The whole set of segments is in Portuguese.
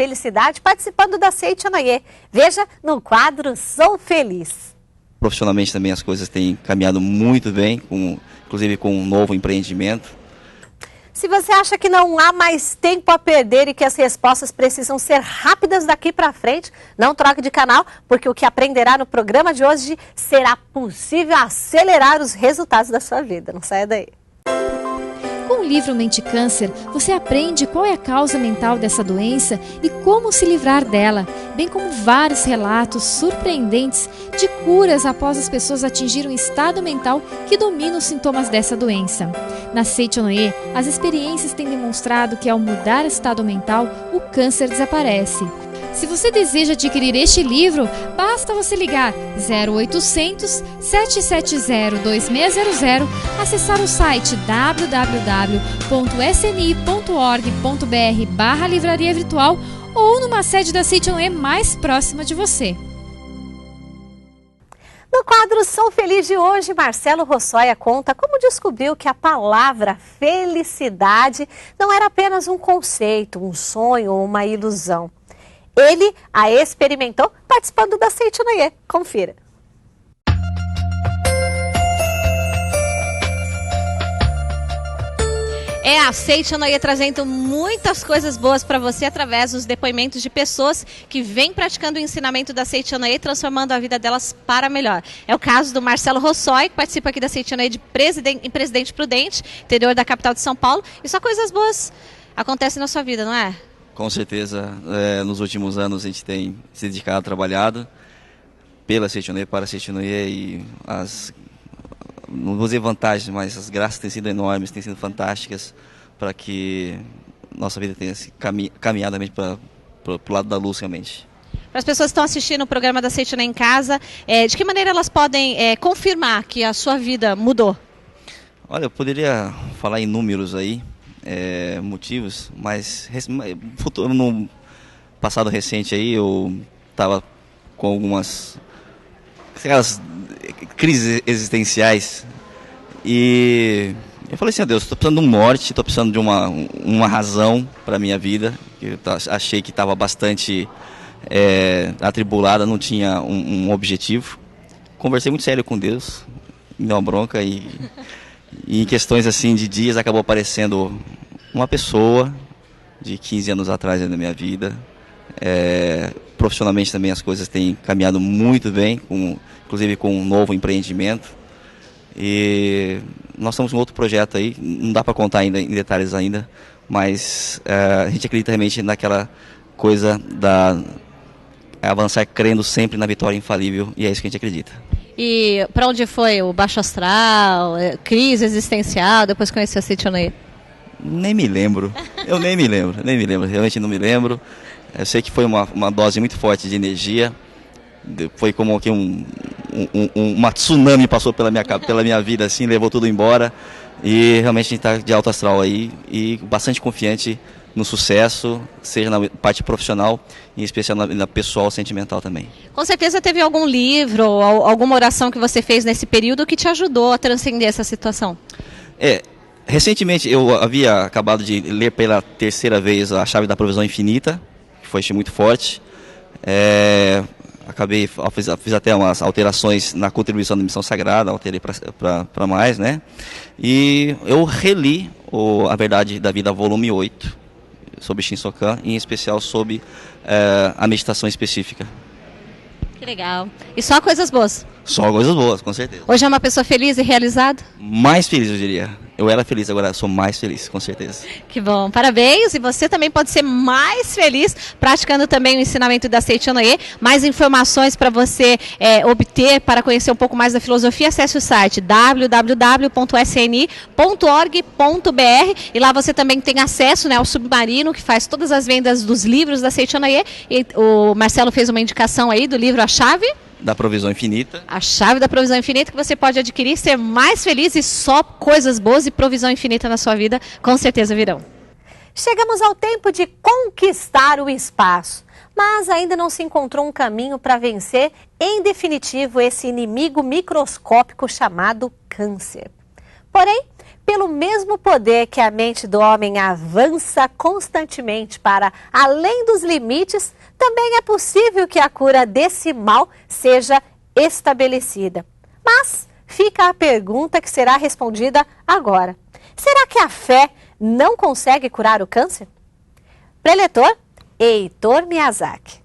felicidade participando da Seitianoye. Veja no quadro Sou Feliz. Profissionalmente também as coisas têm caminhado muito bem, inclusive com um novo empreendimento. Se você acha que não há mais tempo a perder e que as respostas precisam ser rápidas daqui para frente, não troque de canal, porque o que aprenderá no programa de hoje será possível acelerar os resultados da sua vida. Não saia daí. Com o livro Mente Câncer, você aprende qual é a causa mental dessa doença e como se livrar dela, bem como vários relatos surpreendentes de curas após as pessoas atingirem um estado mental que domina os sintomas dessa doença. Na Seitianoye, as experiências têm demonstrado que ao mudar o estado mental, o câncer desaparece. Se você deseja adquirir este livro, basta você ligar 0800 770 2600, acessar o site www.sni.org.br/livraria virtual ou numa sede da Seitianoye mais próxima de você. No quadro Sou Feliz de hoje, Marcelo Rossoia conta como descobriu que a palavra felicidade não era apenas um conceito, um sonho ou uma ilusão. Ele a experimentou participando da Seitianoye. Confira. É a Seitianoye trazendo muitas coisas boas para você através dos depoimentos de pessoas que vêm praticando o ensinamento da Seitianoye, transformando a vida delas para melhor. É o caso do Marcelo Rossoia, que participa aqui da Seitianoye em Presidente Prudente, interior da capital de São Paulo. E só coisas boas acontecem na sua vida, não é? Com certeza, nos últimos anos a gente tem se dedicado, trabalhado pela Seitianoye, para a Seitianoye, e não vou dizer vantagens, mas as graças têm sido enormes, têm sido fantásticas para que nossa vida tenha se caminhado para o lado da luz realmente. Para as pessoas que estão assistindo o programa da Seitianoye em casa, de que maneira elas podem confirmar que a sua vida mudou? Olha, eu poderia falar em números aí, motivos, mas no passado recente aí eu estava com algumas crises existenciais e eu falei assim, Deus, estou precisando de um norte, estou precisando de uma razão para a minha vida, que eu achei que estava bastante atribulada, não tinha um objetivo. Conversei muito sério com Deus, me deu uma bronca e em questões assim de dias acabou aparecendo uma pessoa de 15 anos atrás na minha vida. Profissionalmente também as coisas têm caminhado muito bem, inclusive com um novo empreendimento. E nós estamos com outro projeto aí, não dá para contar ainda em detalhes ainda, mas a gente acredita realmente naquela coisa avançar crendo sempre na vitória infalível, e é isso que a gente acredita. E para onde foi o baixo astral, crise existencial, depois que conheceu a Seitianoye? Nem me lembro, realmente não me lembro. Eu sei que foi uma dose muito forte de energia, foi como que uma tsunami passou pela minha vida, assim, levou tudo embora, e realmente a gente está de alto astral aí, e bastante confiante no sucesso, seja na parte profissional, e em especial na pessoal, sentimental também. Com certeza teve algum livro, ou alguma oração que você fez nesse período que te ajudou a transcender essa situação? Recentemente eu havia acabado de ler pela terceira vez A Chave da Provisão Infinita, que foi muito forte. Fiz até umas alterações na contribuição da missão sagrada, alterei para mais, né? E eu reli A Verdade da Vida, volume 8, sobre Shinsokan, em especial sobre a meditação específica. Que legal. E só coisas boas? Só coisas boas, com certeza. Hoje é uma pessoa feliz e realizada? Mais feliz, eu diria. Eu era feliz, agora sou mais feliz, com certeza. Que bom, parabéns! E você também pode ser mais feliz praticando também o ensinamento da Seitianoye. Mais informações para você obter, para conhecer um pouco mais da filosofia, acesse o site www.sni.org.br e lá você também tem acesso, né, ao submarino que faz todas as vendas dos livros da Seitianoye. E o Marcelo fez uma indicação aí do livro A Chave da Provisão Infinita. A Chave da Provisão Infinita, que você pode adquirir, ser mais feliz, e só coisas boas e provisão infinita na sua vida com certeza virão. Chegamos ao tempo de conquistar o espaço, mas ainda não se encontrou um caminho para vencer, em definitivo, esse inimigo microscópico chamado câncer. Porém, pelo mesmo poder que a mente do homem avança constantemente para além dos limites, também é possível que a cura desse mal seja estabelecida. Mas fica a pergunta que será respondida agora. Será que a fé não consegue curar o câncer? Preletor, Heitor Miyazaki.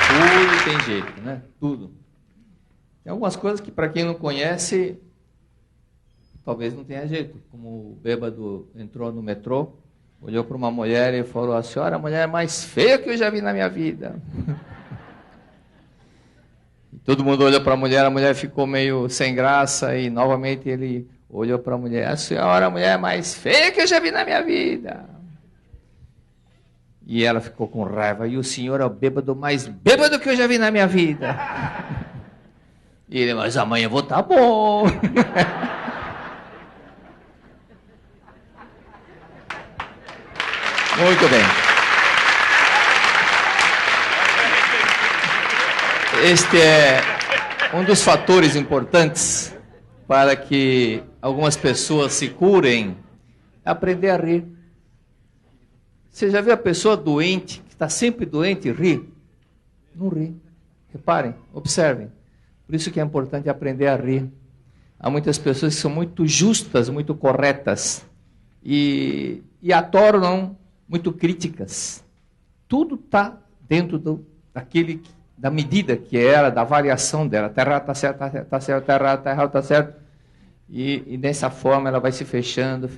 Tudo tem jeito, né? Tudo. Tem algumas coisas que, para quem não conhece, talvez não tenha jeito. Como o bêbado entrou no metrô, olhou para uma mulher e falou: a senhora é a mulher mais feia que eu já vi na minha vida. E todo mundo olhou para a mulher ficou meio sem graça e novamente ele olhou para a mulher: a senhora é a mulher mais feia que eu já vi na minha vida. E ela ficou com raiva: e o senhor é o bêbado mais bêbado que eu já vi na minha vida. E ele: mas amanhã eu vou estar bom. Muito bem. Este é um dos fatores importantes para que algumas pessoas se curem, aprender a rir. Você já viu a pessoa doente, que está sempre doente, rir? Não ri. Reparem, observem. Por isso que é importante aprender a rir. Há muitas pessoas que são muito justas, muito corretas, e a tornam muito críticas. Tudo está dentro da medida que era, da variação dela. Está errado, está certo, está certo, está errado, está errado, está certo. E dessa forma ela vai se fechando,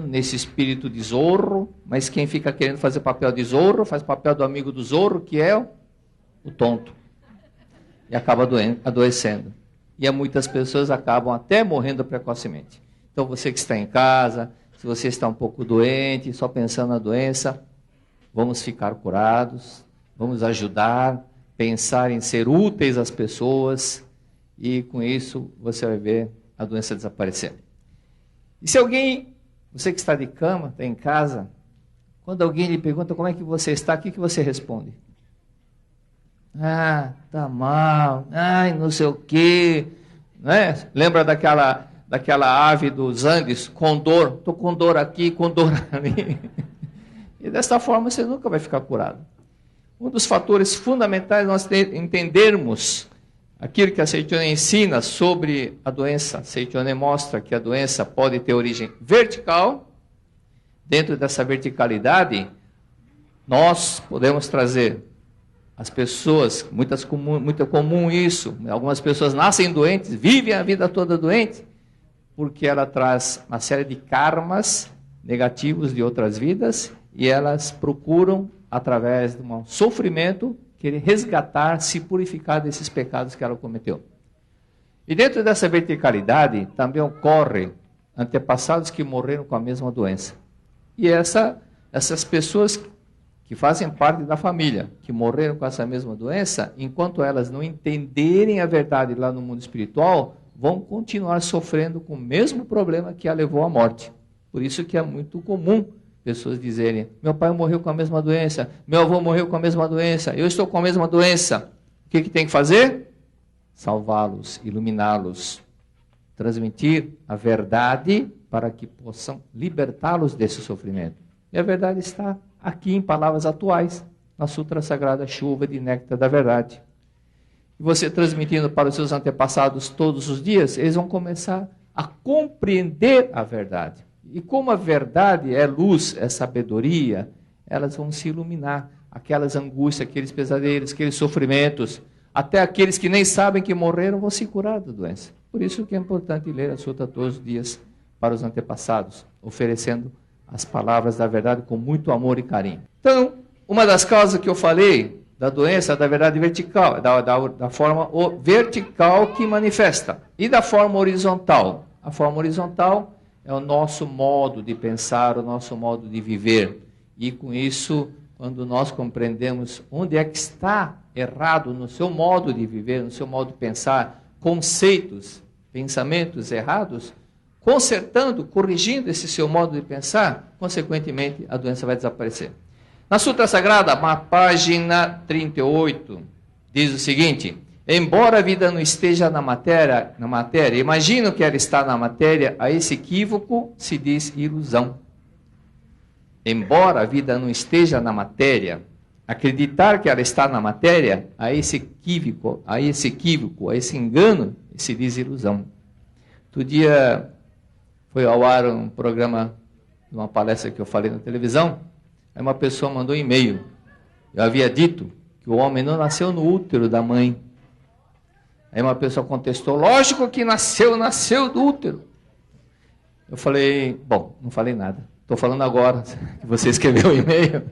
nesse espírito de Zorro. Mas quem fica querendo fazer papel de Zorro, faz papel do amigo do Zorro, que é o tonto. E acaba adoecendo. E muitas pessoas acabam até morrendo precocemente. Então você que está em casa, se você está um pouco doente, só pensando na doença, vamos ficar curados, vamos ajudar, pensar em ser úteis às pessoas, e com isso você vai ver a doença desaparecendo. E se alguém, você que está de cama, está em casa, quando alguém lhe pergunta como é que você está, o que você responde? Ah, tá mal, ai, não sei o quê, né? Lembra daquela ave dos Andes, condor? Estou com dor aqui, com dor ali. E dessa forma você nunca vai ficar curado. Um dos fatores fundamentais nós entendermos aquilo que a Seichonen ensina sobre a doença. A Seichonen mostra que a doença pode ter origem vertical. Dentro dessa verticalidade, nós podemos trazer as pessoas, muito comum isso, algumas pessoas nascem doentes, vivem a vida toda doente, porque ela traz uma série de karmas negativos de outras vidas, e elas procuram, através de um sofrimento, querer resgatar, se purificar desses pecados que ela cometeu. E dentro dessa verticalidade também ocorre antepassados que morreram com a mesma doença. E essas pessoas que fazem parte da família, que morreram com essa mesma doença, enquanto elas não entenderem a verdade lá no mundo espiritual, vão continuar sofrendo com o mesmo problema que a levou à morte. Por isso que é muito comum pessoas dizerem: meu pai morreu com a mesma doença, meu avô morreu com a mesma doença, eu estou com a mesma doença. O que tem que fazer? Salvá-los, iluminá-los, transmitir a verdade para que possam libertá-los desse sofrimento. E a verdade está aqui em palavras atuais, na Sutra Sagrada Chuva de Néctar da Verdade. E você transmitindo para os seus antepassados todos os dias, eles vão começar a compreender a verdade. E como a verdade é luz, é sabedoria, elas vão se iluminar. Aquelas angústias, aqueles pesadelos, aqueles sofrimentos, até aqueles que nem sabem que morreram vão se curar da doença. Por isso que é importante ler a Sutra todos os dias para os antepassados, oferecendo as palavras da verdade com muito amor e carinho. Então, uma das causas que eu falei da doença, da verdade vertical, da forma vertical que manifesta, e da forma horizontal. A forma horizontal é o nosso modo de pensar, o nosso modo de viver. E com isso, quando nós compreendemos onde é que está errado no seu modo de viver, no seu modo de pensar, conceitos pensamentos errados, consertando, corrigindo esse seu modo de pensar, consequentemente a doença vai desaparecer. Na Sutra Sagrada, na página 38, diz o seguinte: embora a vida não esteja na matéria, imagino que ela está na matéria, a esse equívoco se diz ilusão. Embora a vida não esteja na matéria, acreditar que ela está na matéria, a esse equívoco, a esse engano, se diz ilusão. Outro dia foi ao ar um programa, uma palestra que eu falei na televisão, aí uma pessoa mandou um e-mail. Eu havia dito que o homem não nasceu no útero da mãe. Aí uma pessoa contestou: lógico que nasceu do útero. Eu falei: bom, não falei nada. Estou falando agora que você escreveu o e-mail.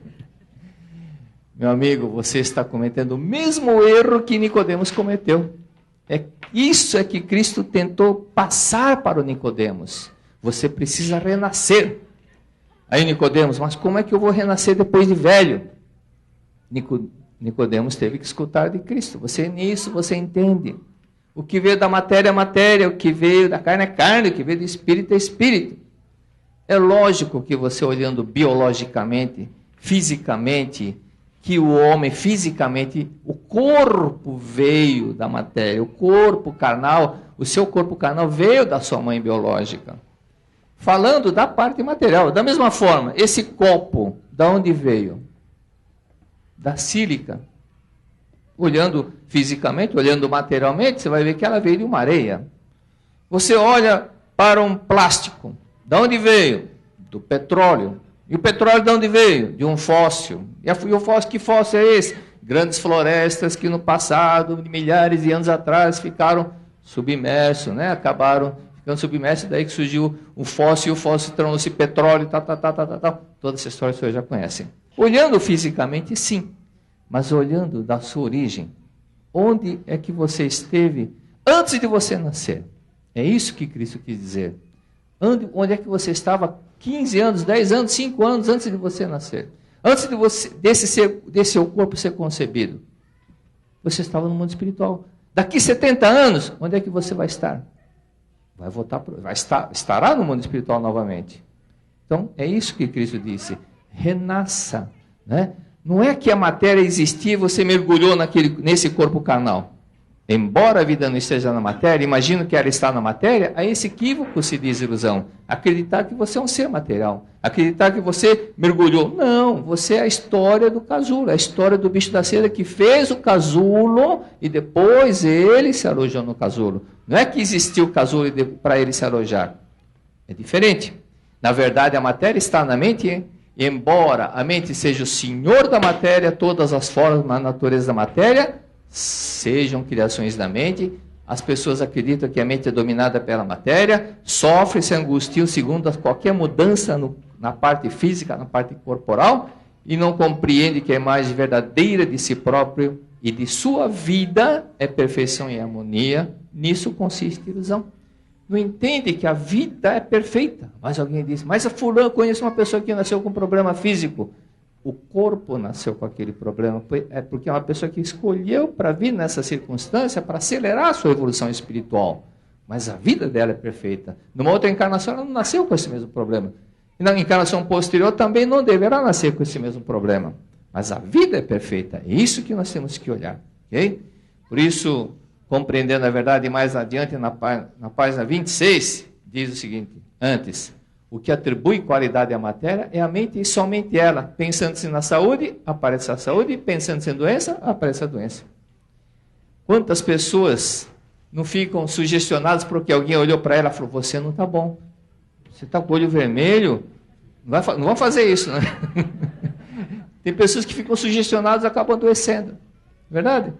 Meu amigo, você está cometendo o mesmo erro que Nicodemos cometeu. Isso é que Cristo tentou passar para o Nicodemos. Você precisa renascer. Aí Nicodemos: mas como é que eu vou renascer depois de velho? Nicodemos teve que escutar de Cristo. Nisso você entende. O que veio da matéria é matéria, o que veio da carne é carne, o que veio do espírito é espírito. É lógico que você, olhando biologicamente, fisicamente, que o homem fisicamente, o corpo veio da matéria, o corpo carnal, o seu corpo carnal veio da sua mãe biológica. Falando da parte material, da mesma forma, esse copo, da onde veio? Da sílica. Olhando fisicamente, olhando materialmente, você vai ver que ela veio de uma areia. Você olha para um plástico, da onde veio? Do petróleo. E o petróleo de onde veio? De um fóssil. E o fóssil, que fóssil é esse? Grandes florestas que no passado, milhares de anos atrás, ficaram submersos, né? Acabaram ficando submersos, daí que surgiu o fóssil, e o fóssil tornou-se petróleo, tal. Toda essa história vocês já conhecem. Olhando fisicamente, sim. Mas olhando da sua origem, onde é que você esteve antes de você nascer? É isso que Cristo quis dizer. Onde é que você estava 15 anos, 10 anos, 5 anos antes de você nascer? Antes de desse seu corpo ser concebido. Você estava no mundo espiritual. Daqui 70 anos, onde é que você vai estar? Estará no mundo espiritual novamente. Então, é isso que Cristo disse. Renasça. Né? Não é que a matéria existia e você mergulhou nesse corpo carnal. Embora a vida não esteja na matéria, imagino que ela está na matéria, a esse equívoco se diz ilusão. Acreditar que você é um ser material. Acreditar que você mergulhou. Não, você é a história do casulo, a história do bicho da seda que fez o casulo e depois ele se alojou no casulo. Não é que existiu o casulo para ele se alojar. É diferente. Na verdade, a matéria está na mente, hein? Embora a mente seja o senhor da matéria, todas as formas na natureza da matéria sejam criações da mente. As pessoas acreditam que a mente é dominada pela matéria, sofrem, se angustiam segundo qualquer mudança na parte física, na parte corporal, e não compreendem que a imagem verdadeira de si próprio e de sua vida é perfeição e harmonia. Nisso consiste a ilusão. Não entende que a vida é perfeita. Mas alguém diz: mas a fulano, conheço uma pessoa que nasceu com problema físico. O corpo nasceu com aquele problema, é porque é uma pessoa que escolheu para vir nessa circunstância para acelerar a sua evolução espiritual. Mas a vida dela é perfeita. Numa outra encarnação, ela não nasceu com esse mesmo problema. E na encarnação posterior também não deverá nascer com esse mesmo problema. Mas a vida é perfeita. É isso que nós temos que olhar. Okay? Por isso, compreendendo a verdade mais adiante, na página 26, diz o seguinte: antes, o que atribui qualidade à matéria é a mente e somente ela. Pensando-se na saúde, aparece a saúde. Pensando-se em doença, aparece a doença. Quantas pessoas não ficam sugestionadas porque alguém olhou para ela e falou: você não está bom. Você está com o olho vermelho. Não vão fazer isso, né? Tem pessoas que ficam sugestionadas e acabam adoecendo. Verdade?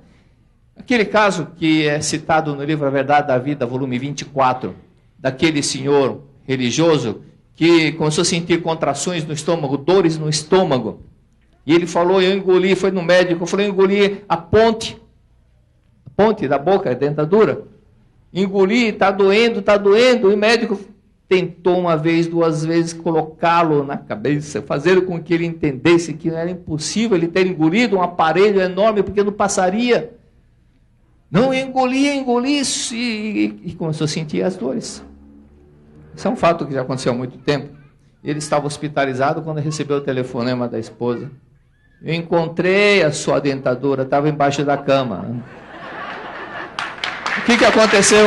Aquele caso que é citado no livro A Verdade da Vida, volume 24, daquele senhor religioso que começou a sentir contrações no estômago, dores no estômago. E ele falou: eu engoli, foi no médico, eu falei: eu engoli a ponte da boca, a dentadura. Engoli, está doendo. E o médico tentou uma vez, 2 vezes, colocá-lo na cabeça, fazer com que ele entendesse que era impossível ele ter engolido um aparelho enorme, porque não passaria. Não, engoli e começou a sentir as dores. Isso é um fato que já aconteceu há muito tempo. Ele estava hospitalizado quando recebeu o telefonema da esposa. Eu encontrei a sua dentadura, estava embaixo da cama. O que aconteceu?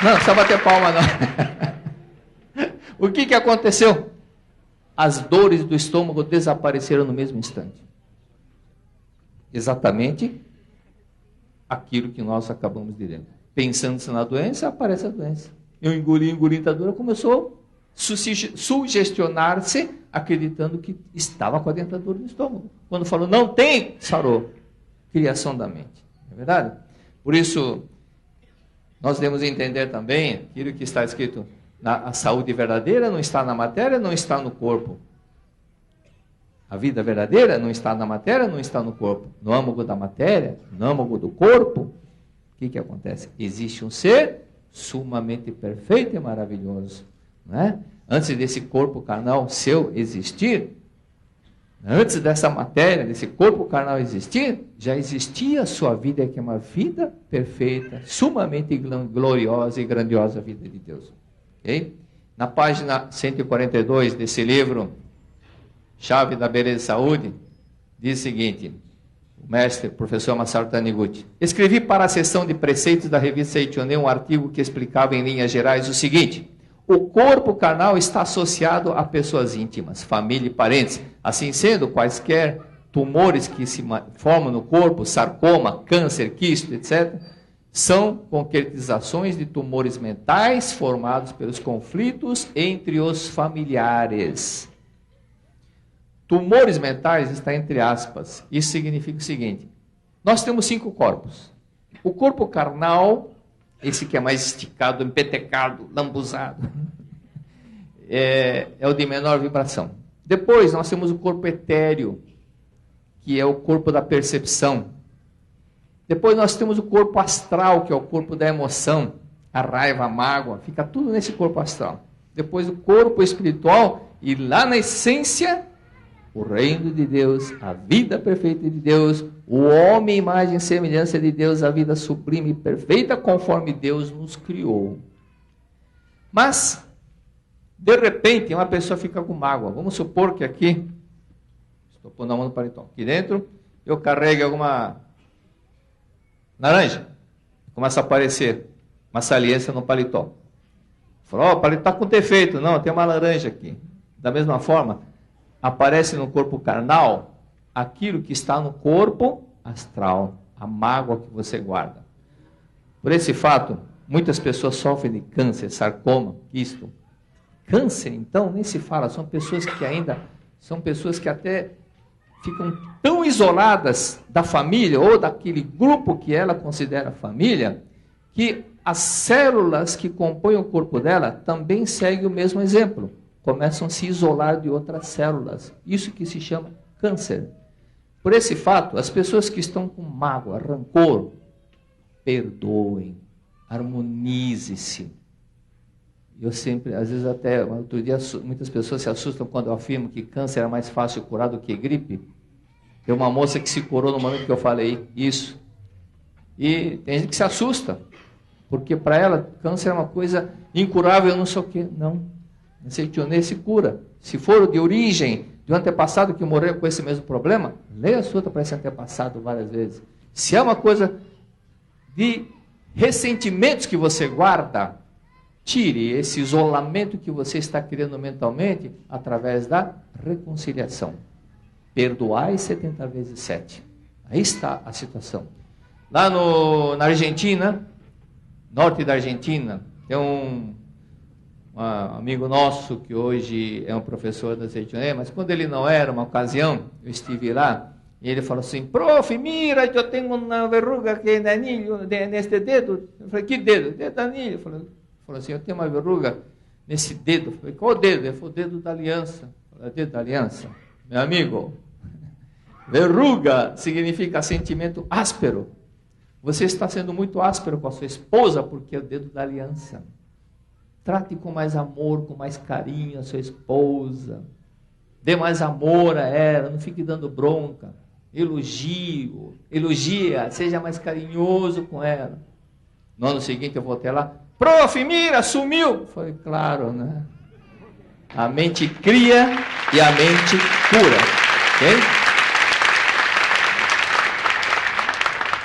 Não precisa bater palma não. O que aconteceu? As dores do estômago desapareceram no mesmo instante. Exatamente aquilo que nós acabamos de ler. Pensando-se na doença, aparece a doença. Eu engoli a dentadura, começou a sugestionar-se, acreditando que estava com a dentadura no estômago. Quando falou, não tem, sarou. Criação da mente. Não é verdade? Por isso, nós devemos entender também aquilo que está escrito, a saúde verdadeira não está na matéria, não está no corpo. A vida verdadeira não está na matéria, não está no corpo. No âmago da matéria, no âmago do corpo, o que acontece? Existe um ser sumamente perfeito e maravilhoso. Não é? Antes desse corpo carnal seu existir, antes dessa matéria, desse corpo carnal existir, já existia a sua vida, que é uma vida perfeita, sumamente gloriosa e grandiosa vida de Deus. Okay? Na página 142 desse livro, Chave da Beleza e Saúde, diz o seguinte, o mestre, professor Masaru Taniguchi: escrevi para a seção de preceitos da revista Seichonei um artigo que explicava em linhas gerais o seguinte: o corpo carnal está associado a pessoas íntimas, família e parentes. Assim sendo, quaisquer tumores que se formam no corpo, sarcoma, câncer, quisto, etc., são concretizações de tumores mentais formados pelos conflitos entre os familiares. Tumores mentais está entre aspas. Isso significa o seguinte: nós temos 5 corpos. O corpo carnal, esse que é mais esticado, empetecado, lambuzado, é o de menor vibração. Depois nós temos o corpo etéreo, que é o corpo da percepção. Depois nós temos o corpo astral, que é o corpo da emoção, a raiva, a mágoa, fica tudo nesse corpo astral. Depois o corpo espiritual, e lá na essência, o reino de Deus, a vida perfeita de Deus, o homem, imagem e semelhança de Deus, a vida sublime e perfeita conforme Deus nos criou. Mas, de repente, uma pessoa fica com mágoa. Vamos supor que aqui, estou pondo a mão no paletó, aqui dentro, eu carrego alguma laranja, começa a aparecer uma saliência no paletó. Falou, o paletó está com defeito. Não, tem uma laranja aqui. Da mesma forma, aparece no corpo carnal aquilo que está no corpo astral, a mágoa que você guarda. Por esse fato, muitas pessoas sofrem de câncer, sarcoma, quisto. Câncer, então, nem se fala, são pessoas que até ficam tão isoladas da família ou daquele grupo que ela considera família, que as células que compõem o corpo dela também seguem o mesmo exemplo. Começam a se isolar de outras células. Isso que se chama câncer. Por esse fato, as pessoas que estão com mágoa, rancor, perdoem, harmonize-se. Eu sempre, às vezes até, outro dia, muitas pessoas se assustam quando eu afirmo que câncer é mais fácil curar do que gripe. Tem uma moça que se curou no momento que eu falei isso. E tem gente que se assusta, porque para ela câncer é uma coisa incurável, não sei o quê. Não. A Seichonei se cura. Se for de origem de um antepassado que morreu com esse mesmo problema, leia a suta para esse antepassado várias vezes. Se é uma coisa de ressentimentos que você guarda, tire esse isolamento que você está criando mentalmente através da reconciliação. Perdoai 70 vezes 7. Aí está a situação. Lá na Argentina, norte da Argentina, tem um amigo nosso que hoje é um professor da Seichonei, mas quando ele não era, uma ocasião, eu estive lá, e ele falou assim: profe, mira, eu tenho uma verruga aqui no anilho, neste dedo. Eu falei: que dedo? Dedo do anilho. Ele falou assim: eu tenho uma verruga nesse dedo. Eu falei: qual dedo? Ele falou: o dedo da aliança. Eu falei: dedo da aliança? Meu amigo, verruga significa sentimento áspero. Você está sendo muito áspero com a sua esposa porque é o dedo da aliança. Trate com mais amor, com mais carinho a sua esposa. Dê mais amor a ela, não fique dando bronca. elogia, seja mais carinhoso com ela. No ano seguinte eu voltei lá, prof, mira, sumiu. Falei, claro, né? A mente cria e a mente cura, ok?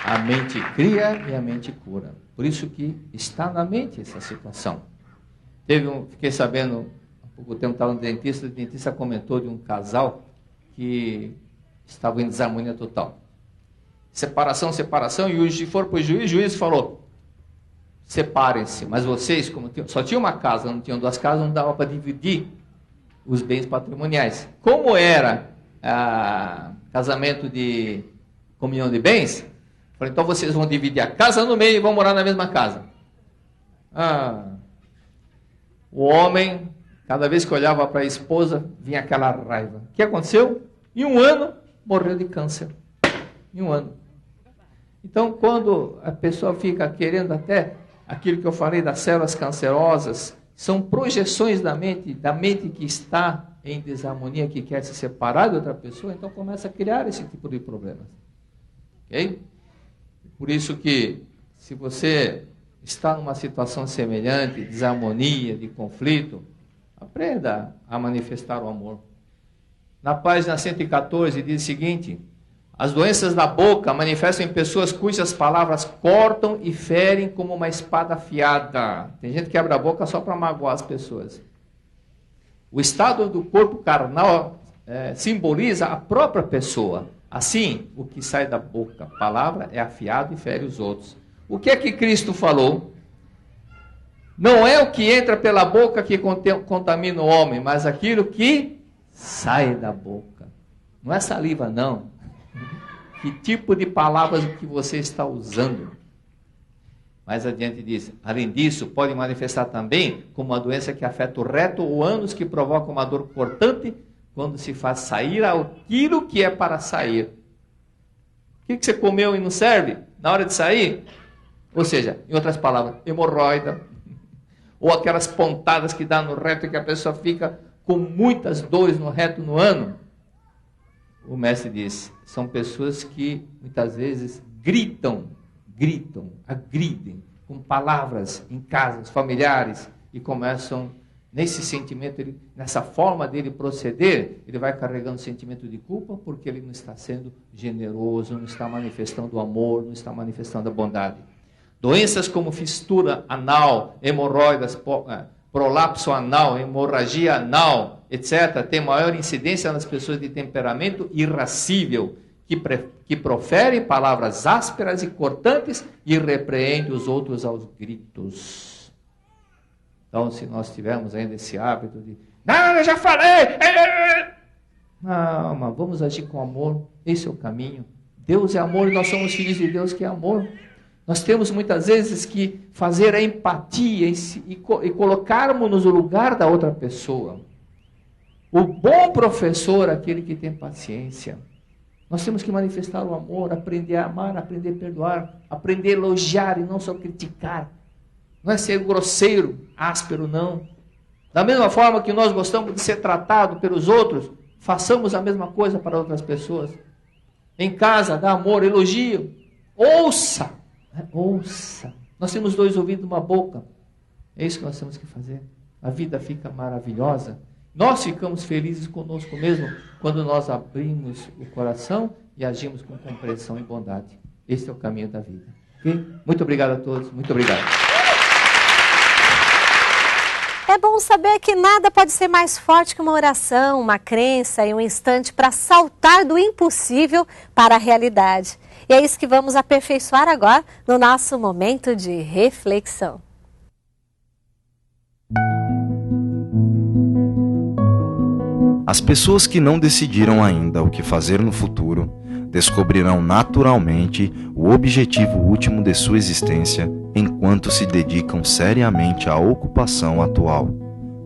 A mente cria e a mente cura. Por isso que está na mente essa situação. Fiquei sabendo, há pouco tempo estava no dentista, o dentista comentou de um casal que estava em desarmonia total. Separação, e foram para o juiz falou, separem-se, mas vocês, como só tinha uma casa, não tinham duas casas, não dava para dividir os bens patrimoniais. Como era casamento de comunhão de bens, falei, então vocês vão dividir a casa no meio e vão morar na mesma casa. O homem, cada vez que olhava para a esposa, vinha aquela raiva. O que aconteceu? Em 1 ano, morreu de câncer. Em 1 ano. Então, quando a pessoa fica querendo até aquilo que eu falei das células cancerosas, são projeções da mente que está em desarmonia, que quer se separar de outra pessoa, então começa a criar esse tipo de problemas. Ok? Por isso que, se você está numa situação semelhante, de desarmonia, de conflito, aprenda a manifestar o amor. Na página 114 diz o seguinte: as doenças da boca manifestam em pessoas cujas palavras cortam e ferem como uma espada afiada. Tem gente que quebra a boca só para magoar as pessoas. O estado do corpo carnal simboliza a própria pessoa. Assim, o que sai da boca, a palavra, é afiado e fere os outros. O que é que Cristo falou? Não é o que entra pela boca que contamina o homem, mas aquilo que sai da boca. Não é saliva, não. Que tipo de palavras que você está usando? Mais adiante diz, além disso, pode manifestar também como uma doença que afeta o reto ou ânus, que provoca uma dor cortante quando se faz sair aquilo que é para sair. O que você comeu e não serve? Na hora de sair? Ou seja, em outras palavras, hemorroida, ou aquelas pontadas que dá no reto que a pessoa fica com muitas dores no reto no ano. O mestre diz, são pessoas que muitas vezes agridem com palavras em casas familiares e começam nesse sentimento, nessa forma dele proceder, ele vai carregando sentimento de culpa porque ele não está sendo generoso, não está manifestando o amor, não está manifestando a bondade. Doenças como fissura anal, hemorroidas, prolapso anal, hemorragia anal, etc., têm maior incidência nas pessoas de temperamento irascível, que proferem palavras ásperas e cortantes e repreendem os outros aos gritos. Então, se nós tivermos ainda esse hábito de, não, eu já falei! Não, mas vamos agir com amor, esse é o caminho. Deus é amor e nós somos filhos de Deus que é amor. Nós temos muitas vezes que fazer a empatia e colocarmos no lugar da outra pessoa. O bom professor, aquele que tem paciência. Nós temos que manifestar o amor, aprender a amar, aprender a perdoar, aprender a elogiar e não só criticar. Não é ser grosseiro, áspero, não. Da mesma forma que nós gostamos de ser tratado pelos outros, façamos a mesma coisa para outras pessoas. Em casa, dá amor, elogio. Ouça. Ouça. Nós temos 2 ouvidos e uma boca. É isso que nós temos que fazer. A vida fica maravilhosa. Nós ficamos felizes conosco mesmo quando nós abrimos o coração e agimos com compreensão e bondade. Esse é o caminho da vida. Okay? Muito obrigado a todos. Muito obrigado. É bom saber que nada pode ser mais forte que uma oração, uma crença e um instante para saltar do impossível para a realidade. E é isso que vamos aperfeiçoar agora no nosso momento de reflexão. As pessoas que não decidiram ainda o que fazer no futuro descobrirão naturalmente o objetivo último de sua existência enquanto se dedicam seriamente à ocupação atual.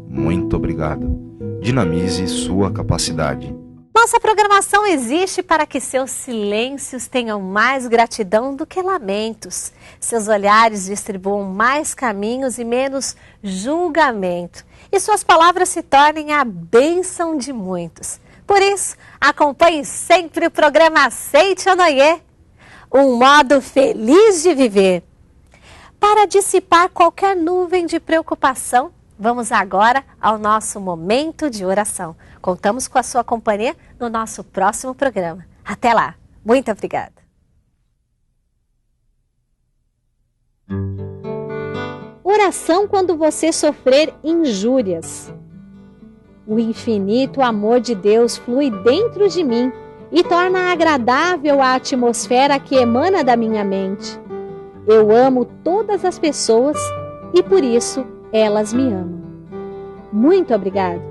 Muito obrigado. Dinamize sua capacidade. Nossa programação existe para que seus silêncios tenham mais gratidão do que lamentos. Seus olhares distribuam mais caminhos e menos julgamento. E suas palavras se tornem a bênção de muitos. Por isso, acompanhe sempre o programa Aceite ou Noie, um modo feliz de viver. Para dissipar qualquer nuvem de preocupação, vamos agora ao nosso momento de oração. Contamos com a sua companhia no nosso próximo programa. Até lá. Muito obrigada. Oração quando você sofrer injúrias. O infinito amor de Deus flui dentro de mim e torna agradável a atmosfera que emana da minha mente. Eu amo todas as pessoas e por isso elas me amam. Muito obrigado.